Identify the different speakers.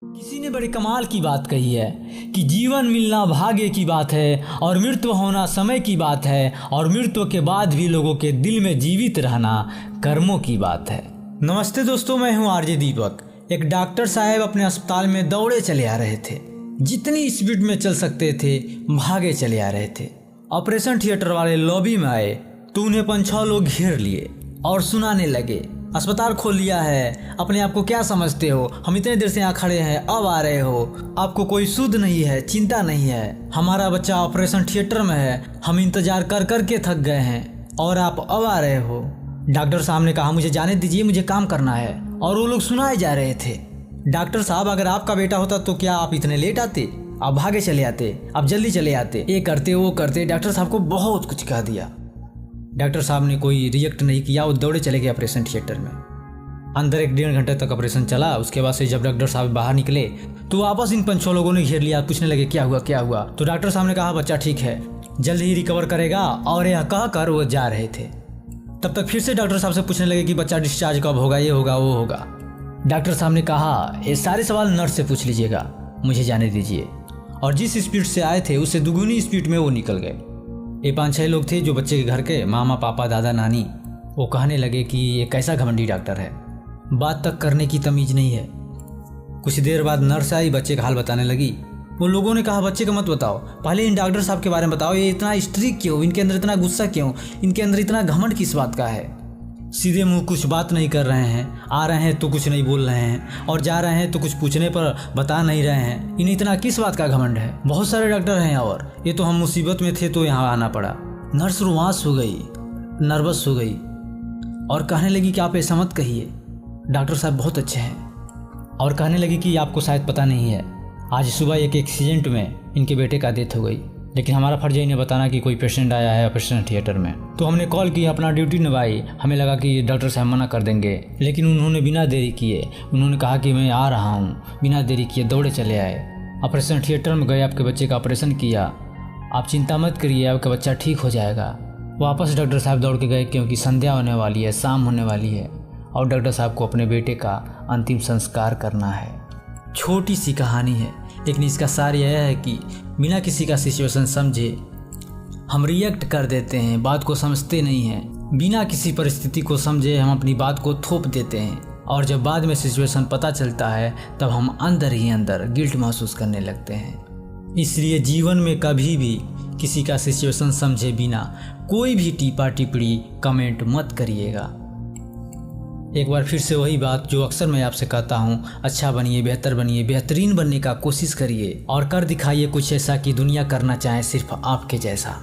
Speaker 1: किसी ने बड़े कमाल की बात कही है कि जीवन मिलना भाग्य की बात है और मृत्यु होना समय की बात है और मृत्यु के बाद भी लोगों के दिल में जीवित रहना कर्मों की बात है। नमस्ते दोस्तों, मैं हूं आरजे दीपक। एक डॉक्टर साहब अपने अस्पताल में दौड़े चले आ रहे थे। जितनी स्पीड में चल सकते थे भागे चले आ रहे थे। ऑपरेशन थिएटर वाले लॉबी में आए तो उन्हें 5-6 लोग घेर लिए और सुनाने लगे, अस्पताल खोल लिया है, अपने आप को क्या समझते हो, हम इतने देर से यहाँ खड़े हैं, अब आ रहे हो, आपको कोई सुध नहीं है, चिंता नहीं है, हमारा बच्चा ऑपरेशन थिएटर में है, हम इंतजार कर कर के थक गए हैं और आप अब आ रहे हो। डॉक्टर साहब ने कहा मुझे जाने दीजिए, मुझे काम करना है, और वो लोग सुनाए जा रहे थे। डॉक्टर साहब, अगर आपका बेटा होता तो क्या आप इतने लेट आते? आप भागे चले आते, आप जल्दी चले आते, ये करते वो करते। डॉक्टर साहब को बहुत कुछ कह दिया। डॉक्टर साहब ने कोई रिएक्ट नहीं किया, वो दौड़े चले गए ऑपरेशन थिएटर में। अंदर 1-1.5 घंटे तक ऑपरेशन चला। उसके बाद से जब डॉक्टर साहब बाहर निकले तो वापस इन 5-6 लोगों ने घेर लिया, पूछने लगे क्या हुआ क्या हुआ। तो डॉक्टर साहब ने कहा बच्चा ठीक है, जल्द ही रिकवर करेगा, और यह कहकर वो जा रहे थे। तब तक फिर से डॉक्टर साहब से पूछने लगे कि बच्चा डिस्चार्ज कब होगा, ये होगा वो होगा। डॉक्टर साहब ने कहा ये सारे सवाल नर्स से पूछ लीजिएगा, मुझे जाने दीजिए। और जिस स्पीड से आए थे उससे दुगुनी स्पीड में वो निकल गए। ये 5-6 लोग थे जो बच्चे के घर के, मामा पापा दादा नानी। वो कहने लगे कि ये कैसा घमंडी डॉक्टर है, बात तक करने की तमीज नहीं है। कुछ देर बाद नर्स आई, बच्चे का हाल बताने लगी। वो लोगों ने कहा बच्चे का मत बताओ, पहले इन डॉक्टर साहब के बारे में बताओ, ये इतना स्ट्रिक्ट क्यों, इनके अंदर इतना गुस्सा क्यों, इनके अंदर इतना घमंड किस बात का है। सीधे मुंह कुछ बात नहीं कर रहे हैं, आ रहे हैं तो कुछ नहीं बोल रहे हैं, और जा रहे हैं तो कुछ पूछने पर बता नहीं रहे हैं। इन्हें इतना किस बात का घमंड है? बहुत सारे डॉक्टर हैं और ये तो हम मुसीबत में थे तो यहाँ आना पड़ा। नर्स रुआंस हो गई, नर्वस हो गई और कहने लगी कि आप ऐसा मत कहिए, डॉक्टर साहब बहुत अच्छे हैं। और कहने लगी कि आपको शायद पता नहीं है, आज सुबह एक एक्सीडेंट में इनके बेटे का डेथ हो गई, लेकिन हमारा फर्ज है इन्हें बताना कि कोई पेशेंट आया है ऑपरेशन थिएटर में। तो हमने कॉल की, अपना ड्यूटी निभाई। हमें लगा कि डॉक्टर साहब मना कर देंगे, लेकिन उन्होंने बिना देरी किए, उन्होंने कहा कि मैं आ रहा हूँ, बिना देरी किए दौड़े चले आए, ऑपरेशन थिएटर में गए, आपके बच्चे का ऑपरेशन किया, आप चिंता मत करिए, आपका बच्चा ठीक हो जाएगा। वापस डॉक्टर साहब दौड़ के गए क्योंकि संध्या होने वाली है, शाम होने वाली है और डॉक्टर साहब को अपने बेटे का अंतिम संस्कार करना है। छोटी सी कहानी है, लेकिन इसका सार यह है कि बिना किसी का सिचुएशन समझे हम रिएक्ट कर देते हैं, बात को समझते नहीं हैं। बिना किसी परिस्थिति को समझे हम अपनी बात को थोप देते हैं, और जब बाद में सिचुएशन पता चलता है तब हम अंदर ही अंदर गिल्ट महसूस करने लगते हैं। इसलिए जीवन में कभी भी किसी का सिचुएशन समझे बिना कोई भी टीपा टिप्पणी कमेंट मत करिएगा। एक बार फिर से वही बात जो अक्सर मैं आपसे कहता हूँ, अच्छा बनिए, बेहतर बनिए, बेहतरीन बनने का कोशिश करिए और कर दिखाइए कुछ ऐसा कि दुनिया करना चाहे सिर्फ आपके जैसा।